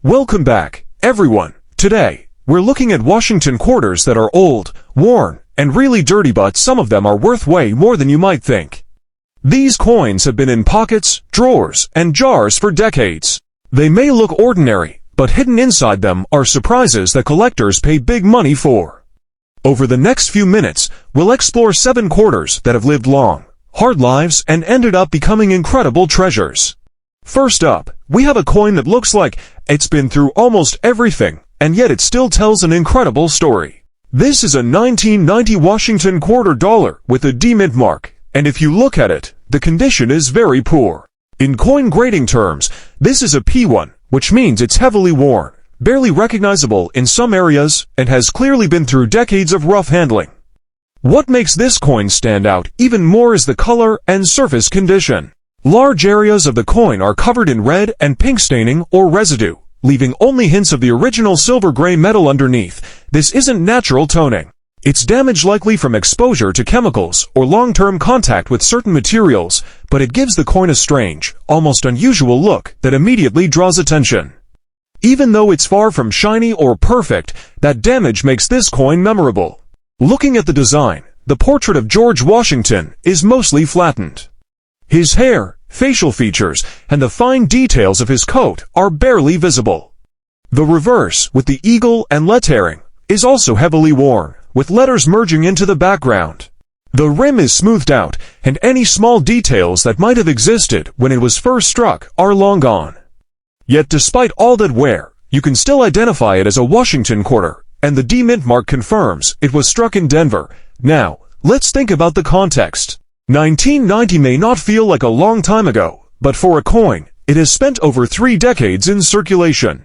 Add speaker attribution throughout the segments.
Speaker 1: Welcome back, everyone. Today, we're looking at Washington quarters that are old, worn, and really dirty, but some of them are worth way more than you might think. These coins have been in pockets, drawers, and jars for decades. They may look ordinary, but hidden inside them are surprises that collectors pay big money for. Over the next few minutes, we'll explore 7 quarters that have lived long, hard lives and ended up becoming incredible treasures. First up, we have a coin that looks like it's been through almost everything, and yet it still tells an incredible story. This is a 1990 Washington quarter dollar with a D mint mark, and if you look at it, the condition is very poor. In coin grading terms, this is a P1, which means it's heavily worn, barely recognizable in some areas, and has clearly been through decades of rough handling. What makes this coin stand out even more is the color and surface condition. Large areas of the coin are covered in red and pink staining or residue, leaving only hints of the original silver-gray metal underneath. This isn't natural toning. It's damage likely from exposure to chemicals or long-term contact with certain materials, but it gives the coin a strange, almost unusual look that immediately draws attention. Even though it's far from shiny or perfect, that damage makes this coin memorable. Looking at the design, the portrait of George Washington is mostly flattened. His hair, facial features, and the fine details of his coat are barely visible. The reverse, with the eagle and lettering, is also heavily worn, with letters merging into the background. The rim is smoothed out, and any small details that might have existed when it was first struck are long gone. Yet despite all that wear, you can still identify it as a Washington quarter, and the D mint mark confirms it was struck in Denver. Now, let's think about the context. 1990 may not feel like a long time ago, but for a coin, it has spent over 3 decades in circulation.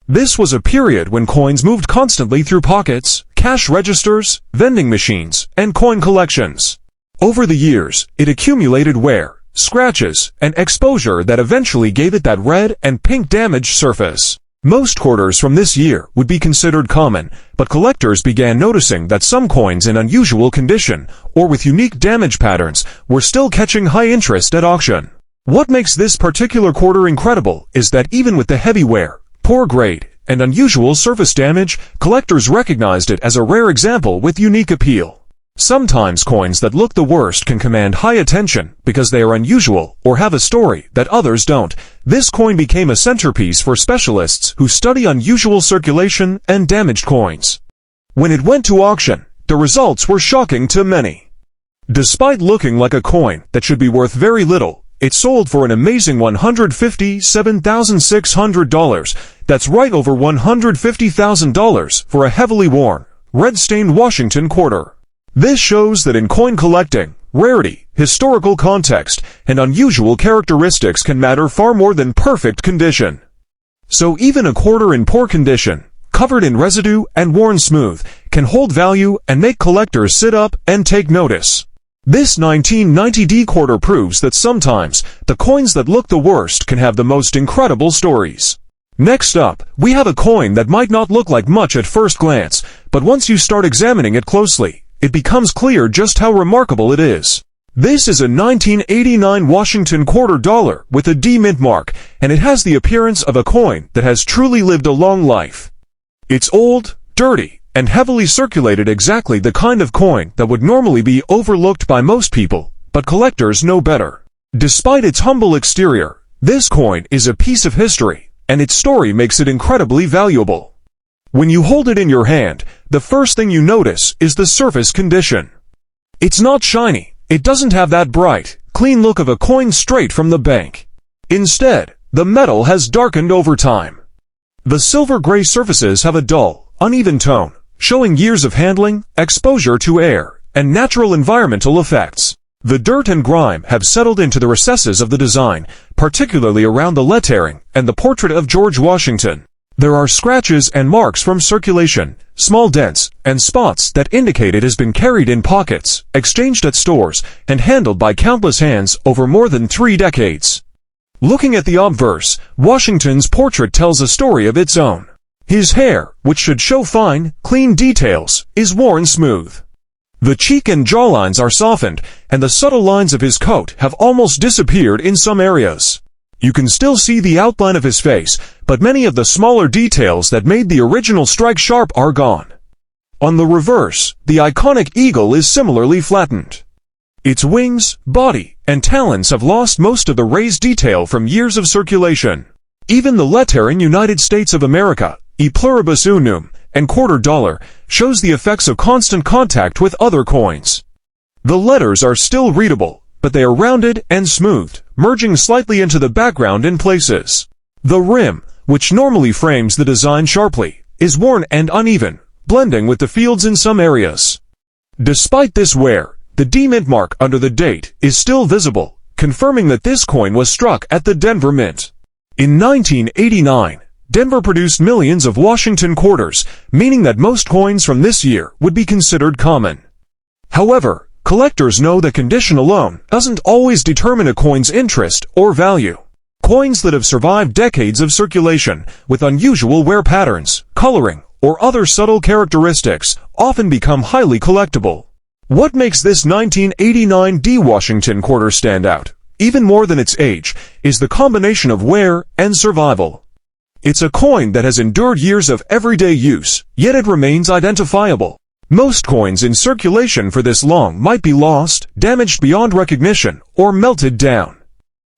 Speaker 1: This was a period when coins moved constantly through pockets, cash registers, vending machines, and coin collections. Over the years, it accumulated wear, scratches, and exposure that eventually gave it that red and pink damaged surface. Most quarters from this year would be considered common, but collectors began noticing that some coins in unusual condition, or with unique damage patterns, were still catching high interest at auction. What makes this particular quarter incredible is that even with the heavy wear, poor grade, and unusual surface damage, collectors recognized it as a rare example with unique appeal. Sometimes coins that look the worst can command high attention because they are unusual or have a story that others don't. This coin became a centerpiece for specialists who study unusual circulation and damaged coins. When it went to auction, the results were shocking to many. Despite looking like a coin that should be worth very little, it sold for an amazing $157,600. That's right over $150,000 for a heavily worn, red-stained Washington quarter. This shows that in coin collecting, rarity, historical context, and unusual characteristics can matter far more than perfect condition. So even a quarter in poor condition, covered in residue and worn smooth, can hold value and make collectors sit up and take notice. This 1990 D quarter proves that sometimes, the coins that look the worst can have the most incredible stories. Next up, we have a coin that might not look like much at first glance, but once you start examining it closely, it becomes clear just how remarkable it is. This is a 1989 Washington quarter dollar with a D mint mark, and it has the appearance of a coin that has truly lived a long life. It's old, dirty, and heavily circulated, exactly the kind of coin that would normally be overlooked by most people, but collectors know better. Despite its humble exterior, this coin is a piece of history, and its story makes it incredibly valuable. When you hold it in your hand, the first thing you notice is the surface condition. It's not shiny. It doesn't have that bright, clean look of a coin straight from the bank. Instead, the metal has darkened over time. The silver-gray surfaces have a dull, uneven tone, showing years of handling, exposure to air, and natural environmental effects. The dirt and grime have settled into the recesses of the design, particularly around the lettering and the portrait of George Washington. There are scratches and marks from circulation, small dents, and spots that indicate it has been carried in pockets, exchanged at stores, and handled by countless hands over more than 3 decades. Looking at the obverse, Washington's portrait tells a story of its own. His hair, which should show fine, clean details, is worn smooth. The cheek and jawlines are softened, and the subtle lines of his coat have almost disappeared in some areas. You can still see the outline of his face, but but many of the smaller details that made the original strike sharp are gone. On the reverse, the iconic eagle is similarly flattened. Its wings, body, and talons have lost most of the raised detail from years of circulation. Even the lettering United States of America, E pluribus unum, and quarter dollar shows the effects of constant contact with other coins. The letters are still readable, but they are rounded and smoothed, merging slightly into the background in places. The rim, which normally frames the design sharply, is worn and uneven, blending with the fields in some areas. Despite this wear, the D Mint mark under the date is still visible, confirming that this coin was struck at the Denver Mint. In 1989, Denver produced millions of Washington quarters, meaning that most coins from this year would be considered common. However, collectors know that condition alone doesn't always determine a coin's interest or value. Coins that have survived decades of circulation, with unusual wear patterns, coloring, or other subtle characteristics, often become highly collectible. What makes this 1989 D Washington quarter stand out, even more than its age, is the combination of wear and survival. It's a coin that has endured years of everyday use, yet it remains identifiable. Most coins in circulation for this long might be lost, damaged beyond recognition, or melted down.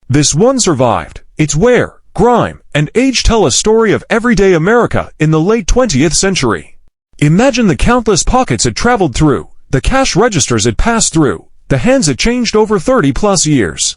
Speaker 1: This one survived. Its wear, grime, and age tell a story of everyday America in the late 20th century. Imagine the countless pockets it traveled through, the cash registers it passed through, the hands it changed over 30-plus years.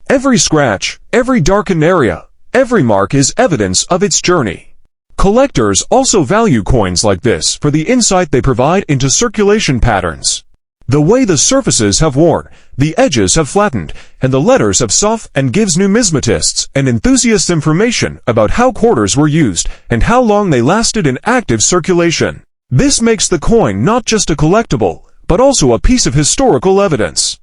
Speaker 1: Every scratch, every darkened area, every mark is evidence of its journey. Collectors also value coins like this for the insight they provide into circulation patterns. The way the surfaces have worn, the edges have flattened, and the letters have softened and gives numismatists and enthusiasts information about how quarters were used and how long they lasted in active circulation. This makes the coin not just a collectible, but also a piece of historical evidence.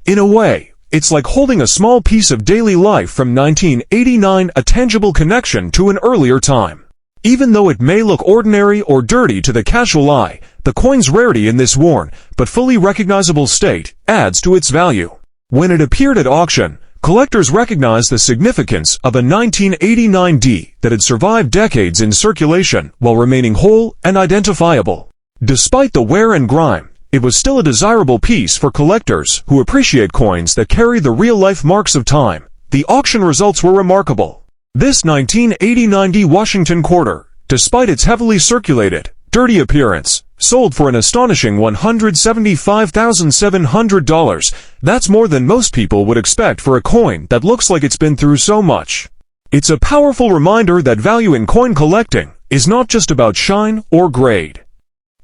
Speaker 1: In a way, it's like holding a small piece of daily life from 1989, a tangible connection to an earlier time. Even though it may look ordinary or dirty to the casual eye, the coin's rarity in this worn, but fully recognizable state, adds to its value. When it appeared at auction, collectors recognized the significance of a 1989 D that had survived decades in circulation while remaining whole and identifiable. Despite the wear and grime, it was still a desirable piece for collectors who appreciate coins that carry the real-life marks of time. The auction results were remarkable. This 1989 D Washington quarter, despite its heavily circulated, dirty appearance, sold for an astonishing $175,700. That's more than most people would expect for a coin that looks like it's been through so much. It's a powerful reminder that value in coin collecting is not just about shine or grade.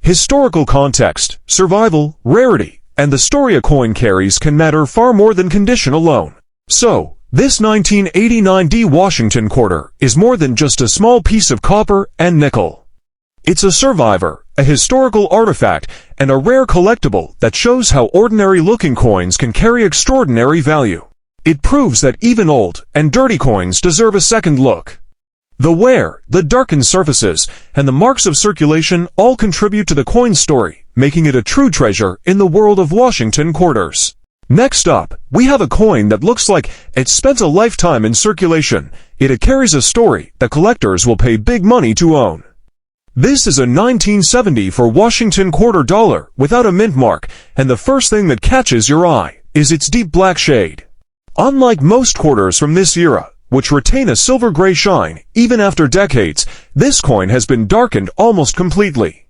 Speaker 1: Historical context, survival, rarity, and the story a coin carries can matter far more than condition alone. So, this 1989 D Washington quarter is more than just a small piece of copper and nickel. It's a survivor, a historical artifact, and a rare collectible that shows how ordinary-looking coins can carry extraordinary value. It proves that even old and dirty coins deserve a second look. The wear, the darkened surfaces, and the marks of circulation all contribute to the coin's story, making it a true treasure in the world of Washington quarters. Next up, we have a coin that looks like it spent a lifetime in circulation, yet it carries a story that collectors will pay big money to own. This is a 1970 for Washington quarter dollar without a mint mark, and the first thing that catches your eye is its deep black shade. Unlike most quarters from this era, which retain a silver-gray shine even after decades, this coin has been darkened almost completely.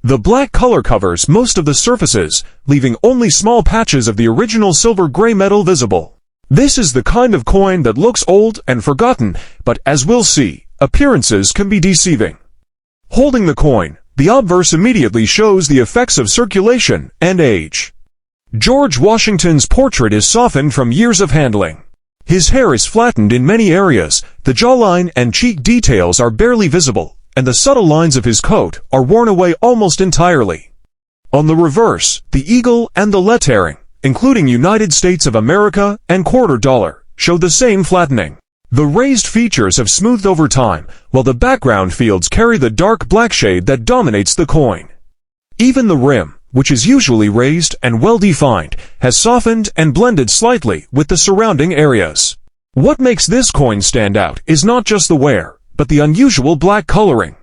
Speaker 1: The black color covers most of the surfaces, leaving only small patches of the original silver-gray metal visible. This is the kind of coin that looks old and forgotten, but as we'll see, appearances can be deceiving. Holding the coin, the obverse immediately shows the effects of circulation and age. George Washington's portrait is softened from years of handling. His hair is flattened in many areas, the jawline and cheek details are barely visible, and the subtle lines of his coat are worn away almost entirely. On the reverse, the eagle and the lettering, including United States of America and quarter dollar, show the same flattening. The raised features have smoothed over time, while the background fields carry the dark black shade that dominates the coin. Even the rim, which is usually raised and well-defined, has softened and blended slightly with the surrounding areas. What makes this coin stand out is not just the wear, but the unusual black coloring.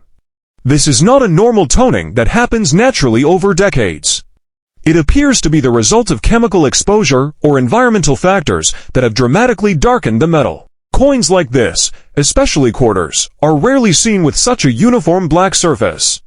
Speaker 1: This is not a normal toning that happens naturally over decades. It appears to be the result of chemical exposure or environmental factors that have dramatically darkened the metal. Coins like this, especially quarters, are rarely seen with such a uniform black surface.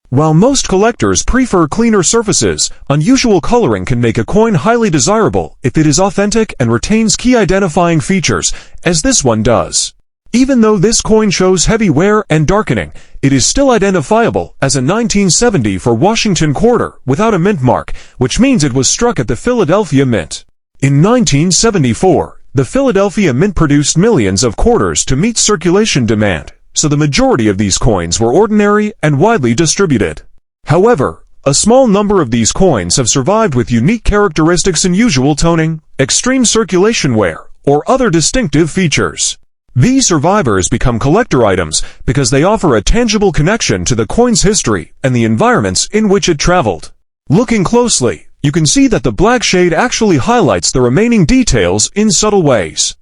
Speaker 1: While most collectors prefer cleaner surfaces, unusual coloring can make a coin highly desirable if it is authentic and retains key identifying features, as this one does. Even though this coin shows heavy wear and darkening, it is still identifiable as a 1970 for Washington quarter without a mint mark, which means it was struck at the Philadelphia Mint. In 1974, the Philadelphia Mint produced millions of quarters to meet circulation demand, so the majority of these coins were ordinary and widely distributed. However, a small number of these coins have survived with unique characteristics: unusual toning, extreme circulation wear, or other distinctive features. These survivors become collector items because they offer a tangible connection to the coin's history and the environments in which it traveled. Looking closely, you can see that the black shade actually highlights the remaining details in subtle ways.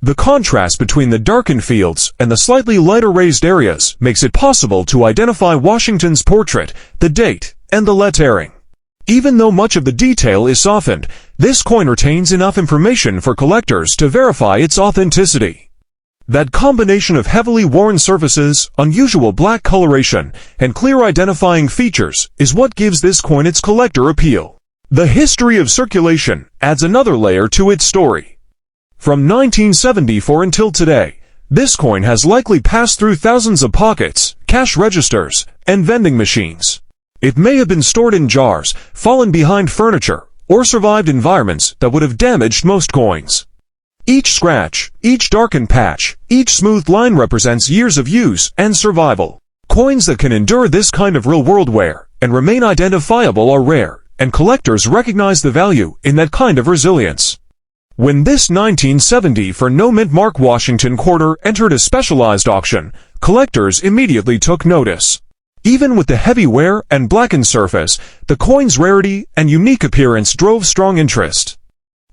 Speaker 1: The contrast between the darkened fields and the slightly lighter raised areas makes it possible to identify Washington's portrait, the date, and the lettering. Even though much of the detail is softened, this coin retains enough information for collectors to verify its authenticity. That combination of heavily worn surfaces, unusual black coloration, and clear identifying features is what gives this coin its collector appeal. The history of circulation adds another layer to its story. From 1974 until today, this coin has likely passed through thousands of pockets, cash registers, and vending machines. It may have been stored in jars, fallen behind furniture, or survived environments that would have damaged most coins. Each scratch, each darkened patch, each smoothed line represents years of use and survival. Coins that can endure this kind of real-world wear and remain identifiable are rare, and collectors recognize the value in that kind of resilience. When this 1970 for no mint mark Washington quarter entered a specialized auction, collectors immediately took notice. Even with the heavy wear and blackened surface, the coin's rarity and unique appearance drove strong interest.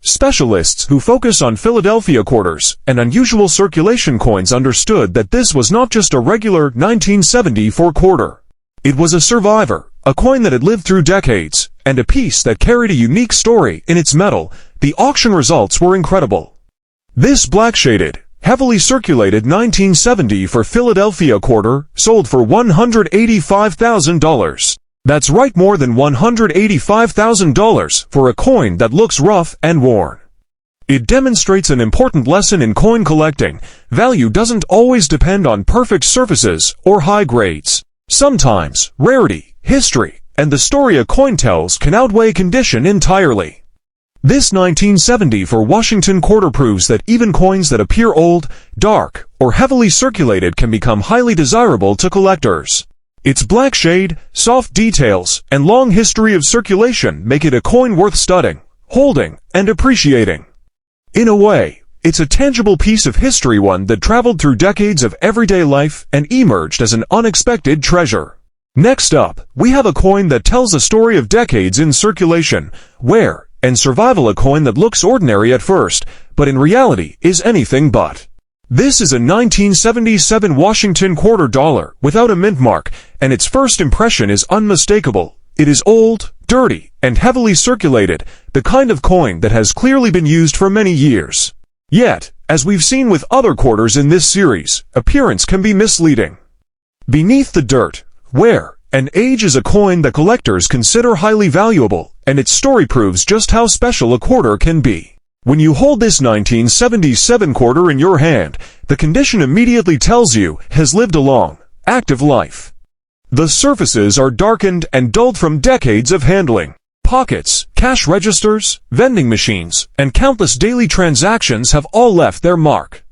Speaker 1: Specialists who focus on Philadelphia quarters and unusual circulation coins understood that this was not just a regular 1974 quarter. It was a survivor, a coin that had lived through decades, and a piece that carried a unique story in its metal. The auction results were incredible. This black-shaded, heavily circulated 1970 for Philadelphia quarter sold for $185,000. That's right, more than $185,000 for a coin that looks rough and worn. It demonstrates an important lesson in coin collecting. Value doesn't always depend on perfect surfaces or high grades. Sometimes, rarity, history, and the story a coin tells can outweigh condition entirely. This 1970 for Washington quarter proves that even coins that appear old, dark, or heavily circulated can become highly desirable to collectors. Its black shade, soft details, and long history of circulation make it a coin worth studying, holding, and appreciating. In a way, it's a tangible piece of history, one that traveled through decades of everyday life and emerged as an unexpected treasure. Next up, we have a coin that tells a story of decades in circulation, wear, and survival. A coin that looks ordinary at first, but in reality is anything but. This is a 1977 Washington quarter dollar without a mint mark, and its first impression is unmistakable. It is old, dirty, and heavily circulated, the kind of coin that has clearly been used for many years. Yet, as we've seen with other quarters in this series, appearance can be misleading. Beneath the dirt, wear, and age is a coin that collectors consider highly valuable, and its story proves just how special a quarter can be. When you hold this 1977 quarter in your hand, the condition immediately tells you has lived a long, active life. The surfaces are darkened and dulled from decades of handling. Pockets, cash registers, vending machines, and countless daily transactions have all left their mark.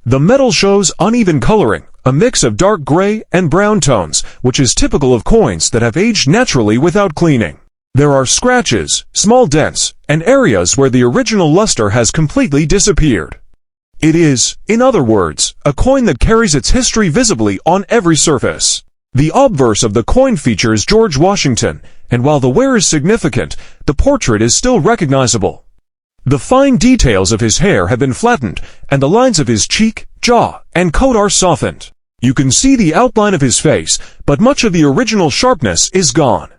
Speaker 1: The metal shows uneven coloring, a mix of dark gray and brown tones, which is typical of coins that have aged naturally without cleaning. There are scratches, small dents, and areas where the original luster has completely disappeared. It is, in other words, a coin that carries its history visibly on every surface. The obverse of the coin features George Washington, and while the wear is significant, the portrait is still recognizable. The fine details of his hair have been flattened, and the lines of his cheek, jaw, and coat are softened. You can see the outline of his face, but much of the original sharpness is gone.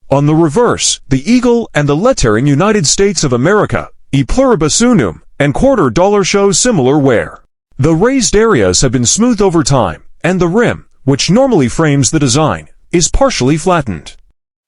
Speaker 1: On the reverse, the eagle and the lettering United States of America, E pluribus unum, and $quarter show similar wear. The raised areas have been smoothed over time, and the rim, which normally frames the design, is partially flattened.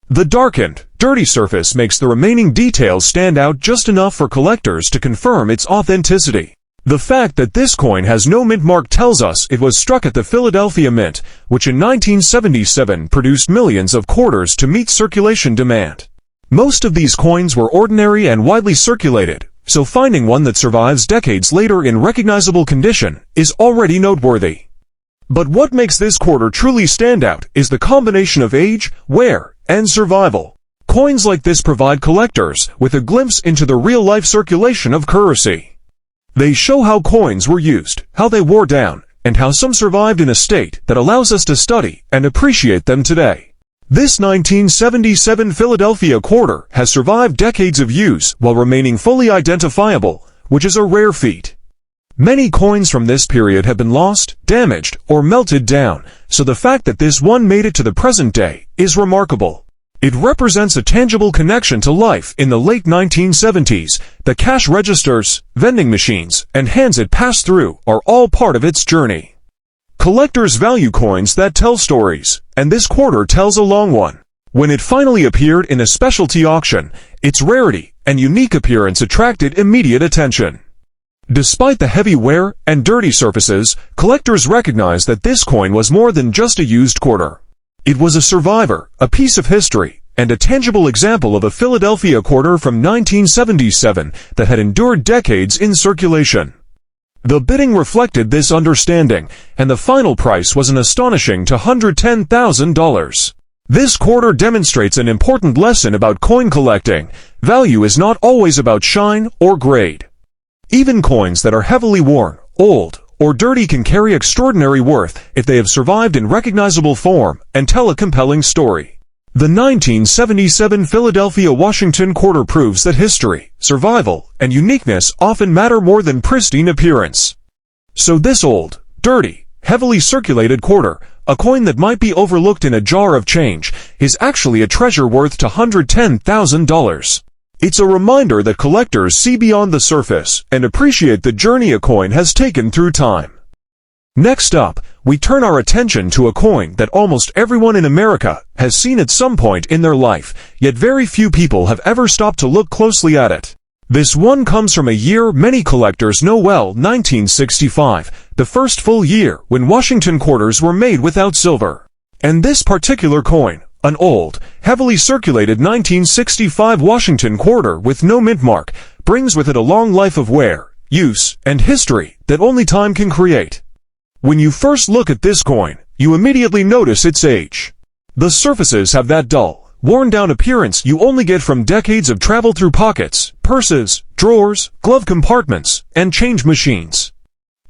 Speaker 1: The darkened, dirty surface makes the remaining details stand out just enough for collectors to confirm its authenticity. The fact that this coin has no mint mark tells us it was struck at the Philadelphia Mint, which in 1977 produced millions of quarters to meet circulation demand. Most of these coins were ordinary and widely circulated, so finding one that survives decades later in recognizable condition is already noteworthy. But what makes this quarter truly stand out is the combination of age, wear, and survival. Coins like this provide collectors with a glimpse into the real-life circulation of currency. They show how coins were used, how they wore down, and how some survived in a state that allows us to study and appreciate them today. This 1977 Philadelphia quarter has survived decades of use while remaining fully identifiable, which is a rare feat. Many coins from this period have been lost, damaged, or melted down, so the fact that this one made it to the present day is remarkable. It represents a tangible connection to life in the late 1970s. The cash registers, vending machines, and hands it passed through are all part of its journey. Collectors value coins that tell stories, and this quarter tells a long one. When it finally appeared in a specialty auction, its rarity and unique appearance attracted immediate attention. Despite the heavy wear and dirty surfaces, collectors recognized that this coin was more than just a used quarter. It was a survivor, a piece of history, and a tangible example of a Philadelphia quarter from 1977 that had endured decades in circulation. The bidding reflected this understanding, and the final price was an astonishing $210,000. This quarter demonstrates an important lesson about coin collecting. Value is not always about shine or grade. Even coins that are heavily worn, old, or dirty can carry extraordinary worth if they have survived in recognizable form and tell a compelling story. The 1977 Philadelphia Washington quarter proves that history, survival, and uniqueness often matter more than pristine appearance. So this old, dirty, heavily circulated quarter, a coin that might be overlooked in a jar of change, is actually a treasure worth $210,000. It's a reminder that collectors see beyond the surface and appreciate the journey a coin has taken through time. Next up, we turn our attention to a coin that almost everyone in America has seen at some point in their life, yet very few people have ever stopped to look closely at it. This one comes from a year many collectors know well, 1965, the first full year when Washington quarters were made without silver. And this particular coin, an old, heavily circulated 1965 Washington quarter with no mint mark, brings with it a long life of wear, use, and history that only time can create. When you first look at this coin, you immediately notice its age. The surfaces have that dull, worn-down appearance you only get from decades of travel through pockets, purses, drawers, glove compartments, and change machines.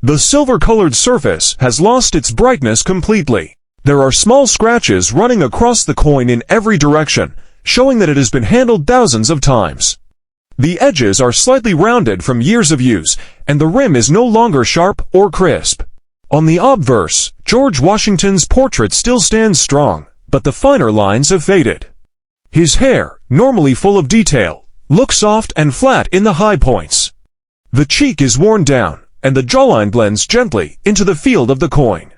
Speaker 1: The silver-colored surface has lost its brightness completely. There are small scratches running across the coin in every direction, showing that it has been handled thousands of times. The edges are slightly rounded from years of use, and the rim is no longer sharp or crisp. On the obverse, George Washington's portrait still stands strong, but the finer lines have faded. His hair, normally full of detail, looks soft and flat in the high points. The cheek is worn down, and the jawline blends gently into the field of the coin.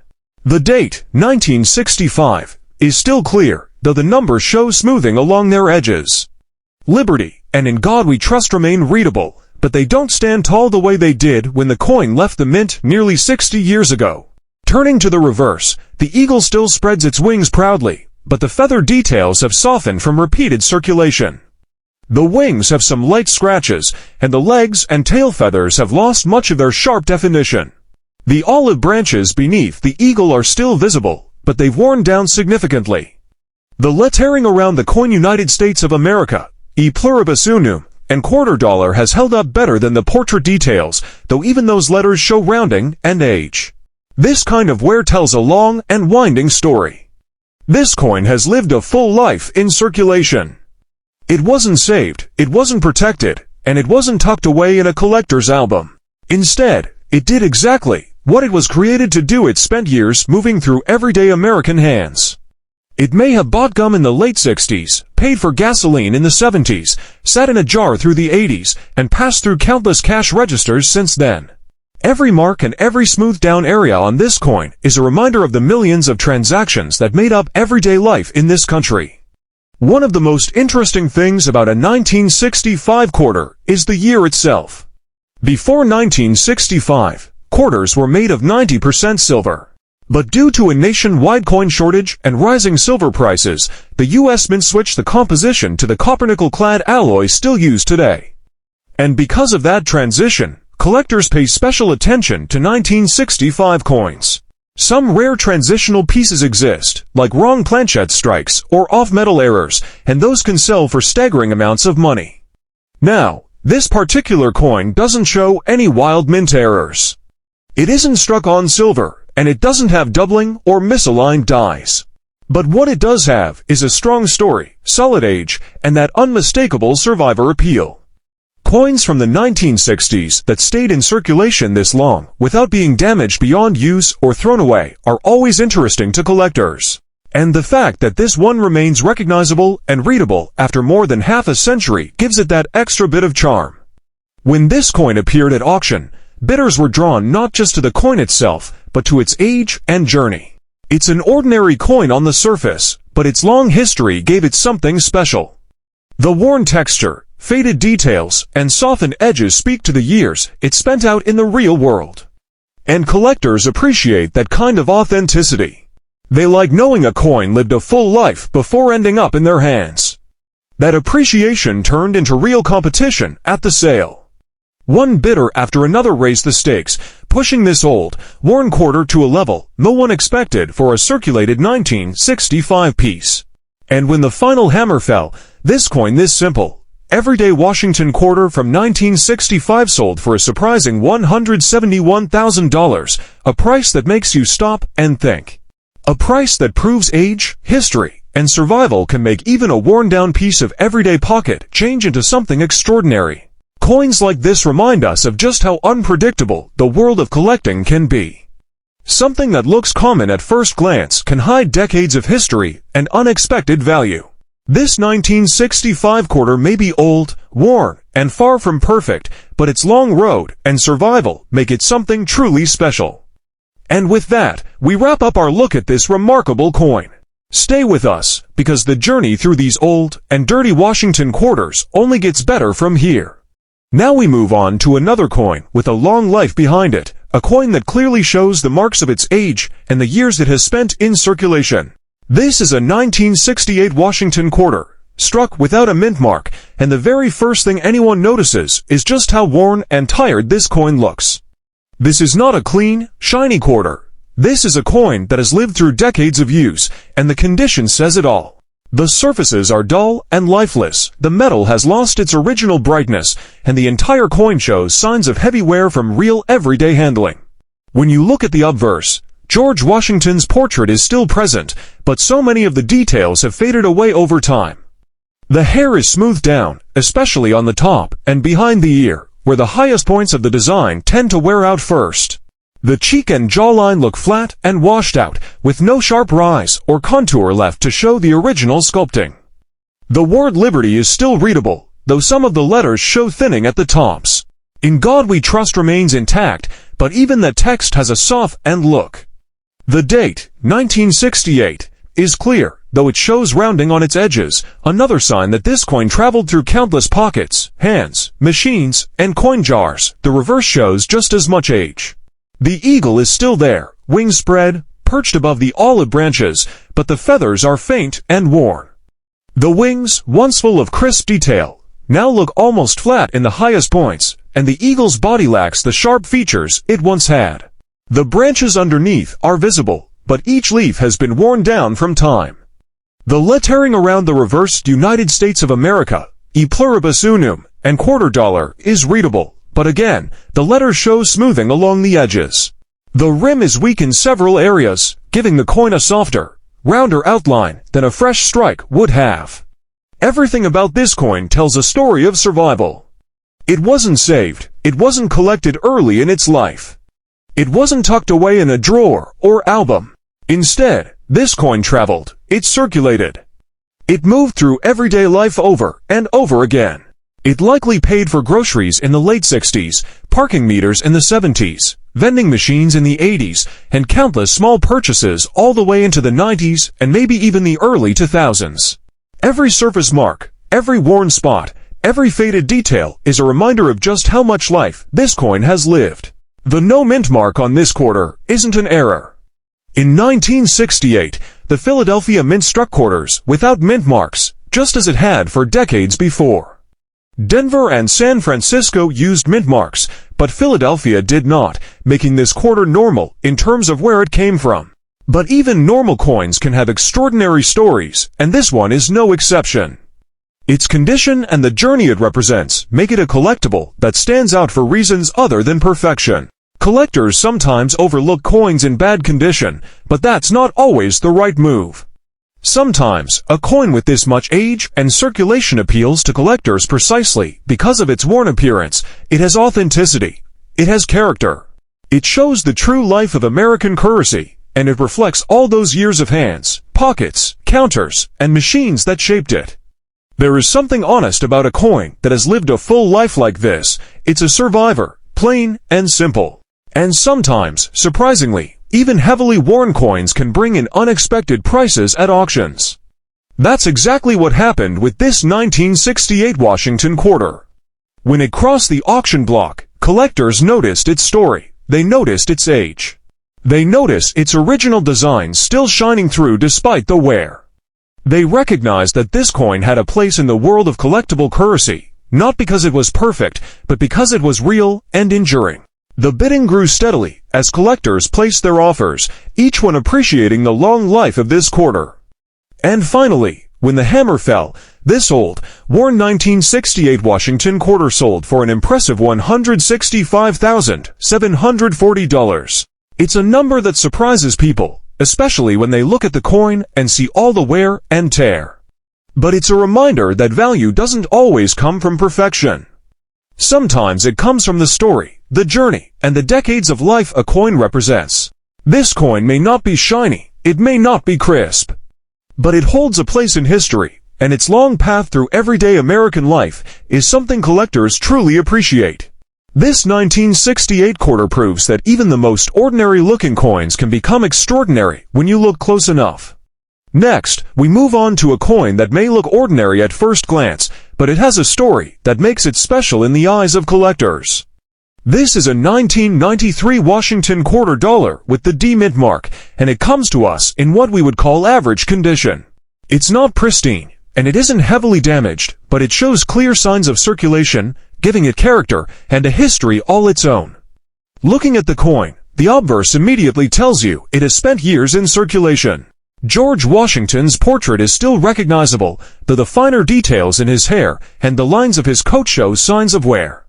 Speaker 1: The date, 1965, is still clear, though the numbers show smoothing along their edges. Liberty and In God We Trust remain readable, but they don't stand tall the way they did when the coin left the mint nearly 60 years ago. Turning to the reverse, the eagle still spreads its wings proudly, but the feather details have softened from repeated circulation. The wings have some light scratches, and the legs and tail feathers have lost much of their sharp definition. The olive branches beneath the eagle are still visible, but they've worn down significantly. The lettering around the coin United States of America, E pluribus unum, and $quarter has held up better than the portrait details, though even those letters show rounding and age. This kind of wear tells a long and winding story. This coin has lived a full life in circulation. It wasn't saved, it wasn't protected, and it wasn't tucked away in a collector's album. Instead, it did exactly what it was created to do. It spent years moving through everyday American hands. It may have bought gum in the late 60s, paid for gasoline in the 70s, sat in a jar through the 80s, and passed through countless cash registers since then. Every mark and every smoothed down area on this coin is a reminder of the millions of transactions that made up everyday life in this country. One of the most interesting things about a 1965 quarter is the year itself. Before 1965, quarters were made of 90% silver. But due to a nationwide coin shortage and rising silver prices, the U.S. Mint switched the composition to the copper-nickel-clad alloy still used today. And because of that transition, collectors pay special attention to 1965 coins. Some rare transitional pieces exist, like wrong planchette strikes or off-metal errors, and those can sell for staggering amounts of money. Now, this particular coin doesn't show any wild mint errors. It isn't struck on silver, and it doesn't have doubling or misaligned dies. But what it does have is a strong story, solid age, and that unmistakable survivor appeal. Coins from the 1960s that stayed in circulation this long without being damaged beyond use or thrown away are always interesting to collectors. And the fact that this one remains recognizable and readable after more than half a century gives it that extra bit of charm. When this coin appeared at auction, bidders were drawn not just to the coin itself, but to its age and journey. It's an ordinary coin on the surface, but its long history gave it something special. The worn texture, faded details, and softened edges speak to the years it spent out in the real world. And collectors appreciate that kind of authenticity. They like knowing a coin lived a full life before ending up in their hands. That appreciation turned into real competition at the sale. One bidder after another raised the stakes, pushing this old, worn quarter to a level no one expected for a circulated 1965 piece. And when the final hammer fell, this coin, this simple, everyday Washington quarter from 1965 sold for a surprising $171,000, a price that makes you stop and think. A price that proves age, history, and survival can make even a worn-down piece of everyday pocket change into something extraordinary. Coins like this remind us of just how unpredictable the world of collecting can be. Something that looks common at first glance can hide decades of history and unexpected value. This 1965 quarter may be old, worn, and far from perfect, but its long road and survival make it something truly special. And with that, we wrap up our look at this remarkable coin. Stay with us, because the journey through these old and dirty Washington quarters only gets better from here. Now we move on to another coin with a long life behind it, a coin that clearly shows the marks of its age and the years it has spent in circulation. This is a 1968 Washington quarter, struck without a mint mark, and the very first thing anyone notices is just how worn and tired this coin looks. This is not a clean, shiny quarter. This is a coin that has lived through decades of use, and the condition says it all. The surfaces are dull and lifeless, the metal has lost its original brightness, and the entire coin shows signs of heavy wear from real everyday handling. When you look at the obverse, George Washington's portrait is still present, but so many of the details have faded away over time. The hair is smoothed down, especially on the top and behind the ear, where the highest points of the design tend to wear out first. The cheek and jawline look flat and washed out, with no sharp rise or contour left to show the original sculpting. The word Liberty is still readable, though some of the letters show thinning at the tops. In God We Trust remains intact, but even the text has a soft end look. The date, 1968, is clear, though it shows rounding on its edges, another sign that this coin traveled through countless pockets, hands, machines, and coin jars. The reverse shows just as much age. The eagle is still there, wings spread, perched above the olive branches, but the feathers are faint and worn. The wings, once full of crisp detail, now look almost flat in the highest points, and the eagle's body lacks the sharp features it once had. The branches underneath are visible, but each leaf has been worn down from time. The lettering around the reversed United States of America, E pluribus unum, and quarter dollar is readable. But again, the letter shows smoothing along the edges. The rim is weak in several areas, giving the coin a softer, rounder outline than a fresh strike would have. Everything about this coin tells a story of survival. It wasn't saved, it wasn't collected early in its life. It wasn't tucked away in a drawer or album. Instead, this coin traveled. It circulated. It moved through everyday life over and over again. It likely paid for groceries in the late 60s, parking meters in the 70s, vending machines in the 80s, and countless small purchases all the way into the 90s and maybe even the early 2000s. Every surface mark, every worn spot, every faded detail is a reminder of just how much life this coin has lived. The no mint mark on this quarter isn't an error. In 1968, the Philadelphia Mint struck quarters without mint marks, just as it had for decades before. Denver and San Francisco used mint marks, but Philadelphia did not, making this quarter normal in terms of where it came from. But even normal coins can have extraordinary stories, and this one is no exception. Its condition and the journey it represents make it a collectible that stands out for reasons other than perfection. Collectors sometimes overlook coins in bad condition, but that's not always the right move. Sometimes, a coin with this much age and circulation appeals to collectors precisely because of its worn appearance. It has authenticity. It has character. It shows the true life of American currency, and it reflects all those years of hands, pockets, counters, and machines that shaped it. There is something honest about a coin that has lived a full life like this. It's a survivor, plain and simple. And sometimes, surprisingly, even heavily worn coins can bring in unexpected prices at auctions. That's exactly what happened with this 1968 Washington quarter. When it crossed the auction block, collectors noticed its story. They noticed its age. They noticed its original design still shining through despite the wear. They recognized that this coin had a place in the world of collectible currency, not because it was perfect, but because it was real and enduring. The bidding grew steadily as collectors placed their offers, each one appreciating the long life of this quarter. And finally, when the hammer fell, this old, worn 1968 Washington quarter sold for an impressive $165,740. It's a number that surprises people, especially when they look at the coin and see all the wear and tear. But it's a reminder that value doesn't always come from perfection. Sometimes it comes from the story, the journey, and the decades of life a coin represents. This coin may not be shiny, it may not be crisp, but it holds a place in history, and its long path through everyday American life is something collectors truly appreciate. This 1968 quarter proves that even the most ordinary-looking coins can become extraordinary when you look close enough. Next, we move on to a coin that may look ordinary at first glance, but it has a story that makes it special in the eyes of collectors. This is a 1993 Washington quarter dollar with the D mint mark, and it comes to us in what we would call average condition. It's not pristine, and it isn't heavily damaged, but it shows clear signs of circulation, giving it character and a history all its own. Looking at the coin, the obverse immediately tells you it has spent years in circulation. George Washington's portrait is still recognizable, though the finer details in his hair and the lines of his coat show signs of wear.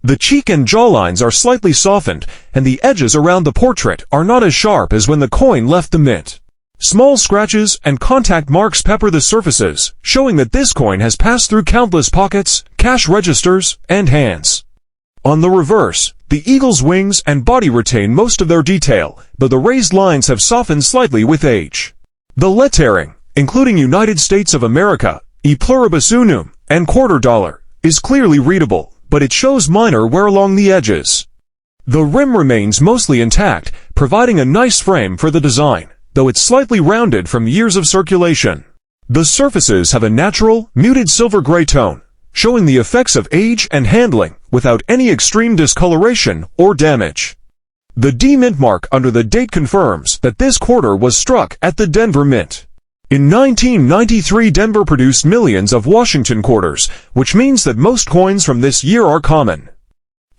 Speaker 1: The cheek and jawlines are slightly softened, and the edges around the portrait are not as sharp as when the coin left the mint. Small scratches and contact marks pepper the surfaces, showing that this coin has passed through countless pockets, cash registers, and hands. On the reverse, the eagle's wings and body retain most of their detail, though the raised lines have softened slightly with age. The lettering, including United States of America, E pluribus unum, and quarter dollar, is clearly readable, but it shows minor wear along the edges. The rim remains mostly intact, providing a nice frame for the design, though it's slightly rounded from years of circulation. The surfaces have a natural, muted silver gray tone, showing the effects of age and handling without any extreme discoloration or damage. The D mint mark under the date confirms that this quarter was struck at the Denver Mint. In 1993, Denver produced millions of Washington quarters, which means that most coins from this year are common.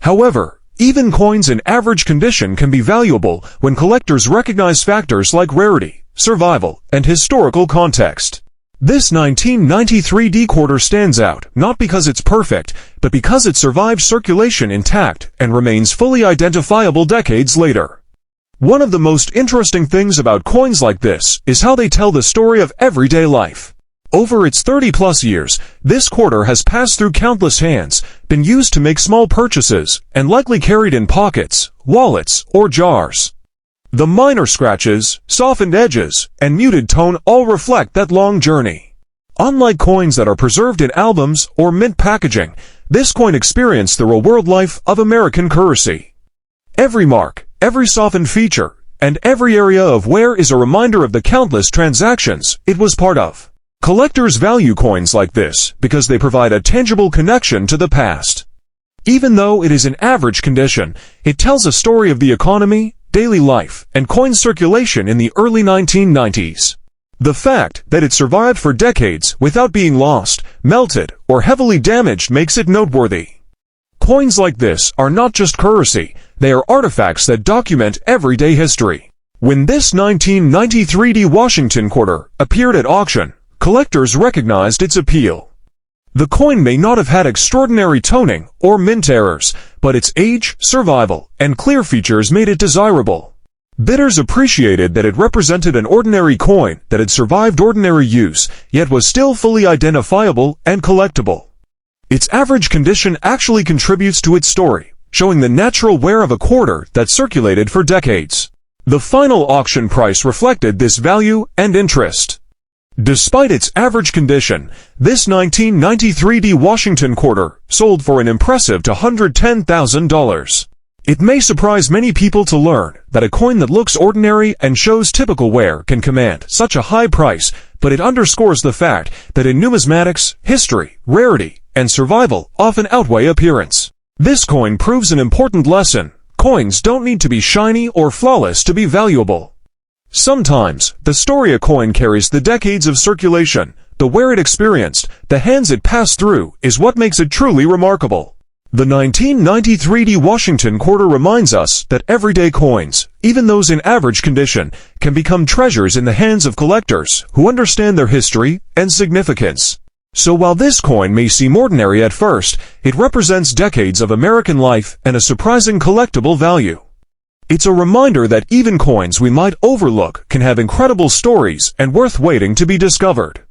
Speaker 1: However, even coins in average condition can be valuable when collectors recognize factors like rarity, survival, and historical context. This 1993 D quarter stands out, not because it's perfect, but because it survived circulation intact and remains fully identifiable decades later. One of the most interesting things about coins like this is how they tell the story of everyday life. Over its 30-plus years, this quarter has passed through countless hands, been used to make small purchases, and likely carried in pockets, wallets, or jars. The minor scratches, softened edges, and muted tone all reflect that long journey. Unlike coins that are preserved in albums or mint packaging, this coin experienced the real-world life of American currency. Every mark, every softened feature, and every area of wear is a reminder of the countless transactions it was part of. Collectors value coins like this because they provide a tangible connection to the past. Even though it is in average condition, it tells a story of the economy, daily life, and coin circulation in the early 1990s. The fact that it survived for decades without being lost, melted, or heavily damaged makes it noteworthy. Coins like this are not just currency, they are artifacts that document everyday history. When this 1993 Washington quarter appeared at auction, collectors recognized its appeal. The coin may not have had extraordinary toning or mint errors, but its age, survival, and clear features made it desirable. Bidders appreciated that it represented an ordinary coin that had survived ordinary use, yet was still fully identifiable and collectible. Its average condition actually contributes to its story, showing the natural wear of a quarter that circulated for decades. The final auction price reflected this value and interest. Despite its average condition, this 1993 Washington quarter sold for an impressive $110,000. It may surprise many people to learn that a coin that looks ordinary and shows typical wear can command such a high price, but it underscores the fact that in numismatics, history, rarity, and survival often outweigh appearance. This coin proves an important lesson. Coins don't need to be shiny or flawless to be valuable. Sometimes, the story a coin carries, the decades of circulation, the wear it experienced, the hands it passed through, is what makes it truly remarkable. The 1993 Washington quarter reminds us that everyday coins, even those in average condition, can become treasures in the hands of collectors who understand their history and significance. So while this coin may seem ordinary at first, it represents decades of American life and a surprising collectible value. It's a reminder that even coins we might overlook can have incredible stories and worth waiting to be discovered.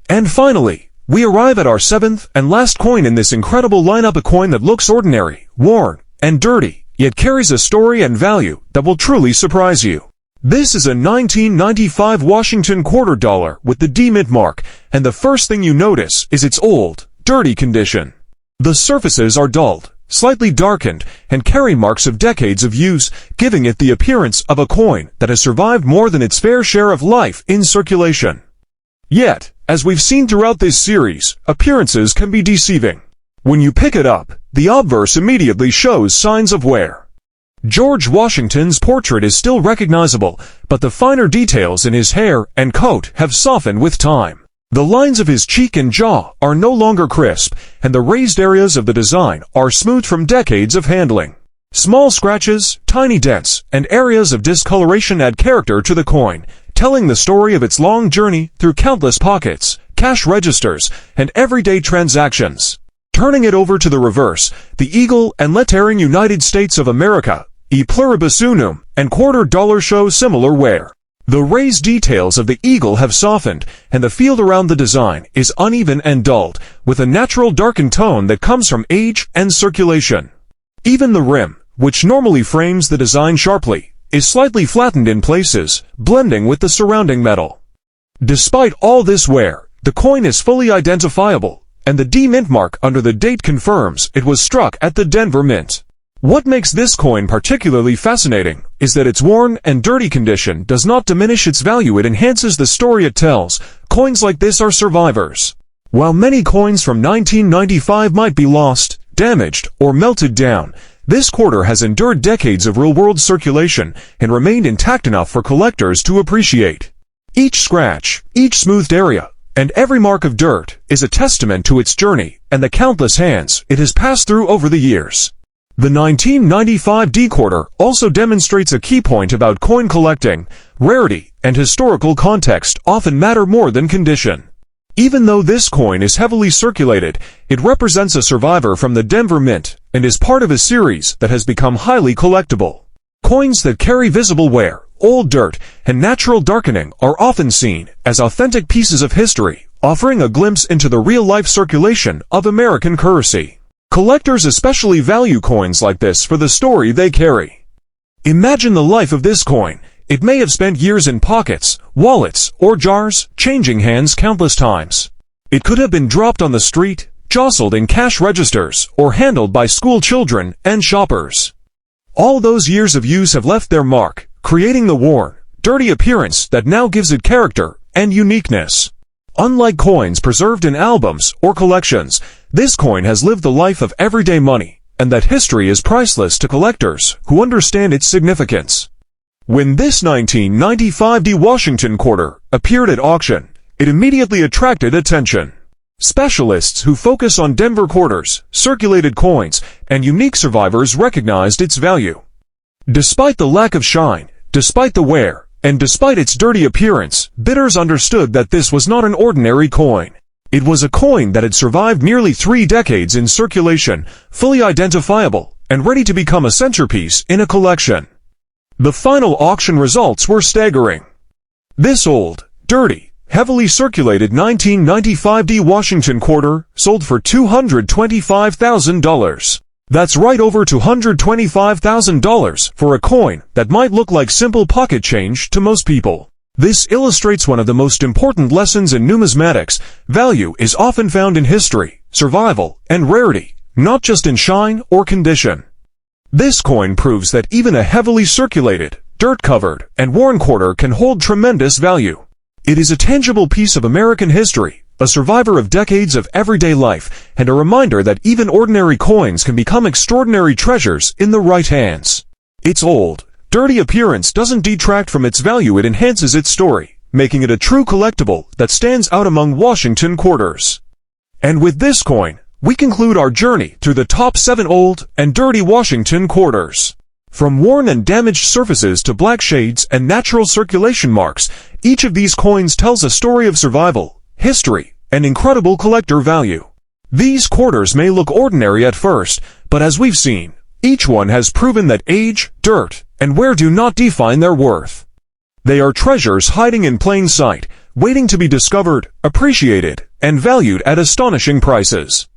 Speaker 1: And finally, we arrive at our seventh and last coin in this incredible lineup, a coin that looks ordinary, worn, and dirty, yet carries a story and value that will truly surprise you. This is a 1995 Washington quarter dollar with the D Mint mark, and the first thing you notice is its old, dirty condition. The surfaces are dulled, slightly darkened, and carry marks of decades of use, giving it the appearance of a coin that has survived more than its fair share of life in circulation. Yet, as we've seen throughout this series, appearances can be deceiving. When you pick it up, the obverse immediately shows signs of wear. George Washington's portrait is still recognizable, but the finer details in his hair and coat have softened with time. The lines of his cheek and jaw are no longer crisp, and the raised areas of the design are smoothed from decades of handling. Small scratches, tiny dents, and areas of discoloration add character to the coin, telling the story of its long journey through countless pockets, cash registers, and everyday transactions. Turning it over to the reverse, the eagle and lettering United States of America, E pluribus unum, and quarter dollar show similar wear. The raised details of the eagle have softened, and the field around the design is uneven and dulled, with a natural darkened tone that comes from age and circulation. Even the rim, which normally frames the design sharply, is slightly flattened in places, blending with the surrounding metal. Despite all this wear, the coin is fully identifiable, and the D Mint mark under the date confirms it was struck at the Denver Mint. What makes this coin particularly fascinating is that its worn and dirty condition does not diminish its value, it enhances the story it tells. Coins like this are survivors. While many coins from 1995 might be lost, damaged, or melted down, this quarter has endured decades of real-world circulation and remained intact enough for collectors to appreciate. Each scratch, each smoothed area, and every mark of dirt is a testament to its journey and the countless hands it has passed through over the years. The 1995 D quarter also demonstrates a key point about coin collecting. Rarity and historical context often matter more than condition. Even though this coin is heavily circulated, it represents a survivor from the Denver Mint and is part of a series that has become highly collectible. Coins that carry visible wear, old dirt, and natural darkening are often seen as authentic pieces of history, offering a glimpse into the real-life circulation of American currency. Collectors especially value coins like this for the story they carry. Imagine the life of this coin. It may have spent years in pockets, wallets, or jars, changing hands countless times. It could have been dropped on the street, jostled in cash registers, or handled by school children and shoppers. All those years of use have left their mark, creating the worn, dirty appearance that now gives it character and uniqueness. Unlike coins preserved in albums or collections, this coin has lived the life of everyday money, and that history is priceless to collectors who understand its significance. When this 1995 D Washington quarter appeared at auction, it immediately attracted attention. Specialists who focus on Denver quarters, circulated coins, and unique survivors recognized its value. Despite the lack of shine, despite the wear, and despite its dirty appearance, bidders understood that this was not an ordinary coin. It was a coin that had survived nearly 3 decades in circulation, fully identifiable, and ready to become a centerpiece in a collection. The final auction results were staggering. This old, dirty, heavily circulated 1995 D Washington quarter sold for $225,000. That's right, over $225,000 for a coin that might look like simple pocket change to most people. This illustrates one of the most important lessons in numismatics. Value is often found in history, survival, and rarity, not just in shine or condition. This coin proves that even a heavily circulated, dirt-covered, and worn quarter can hold tremendous value. It is a tangible piece of American history, a survivor of decades of everyday life, and a reminder that even ordinary coins can become extraordinary treasures in the right hands. Its old, dirty appearance doesn't detract from its value, it enhances its story, making it a true collectible that stands out among Washington quarters. And with this coin, we conclude our journey through the top 7 old and dirty Washington quarters. From worn and damaged surfaces to black shades and natural circulation marks, each of these coins tells a story of survival, history, and incredible collector value. These quarters may look ordinary at first, but as we've seen, each one has proven that age, dirt, and wear do not define their worth. They are treasures hiding in plain sight, waiting to be discovered, appreciated, and valued at astonishing prices.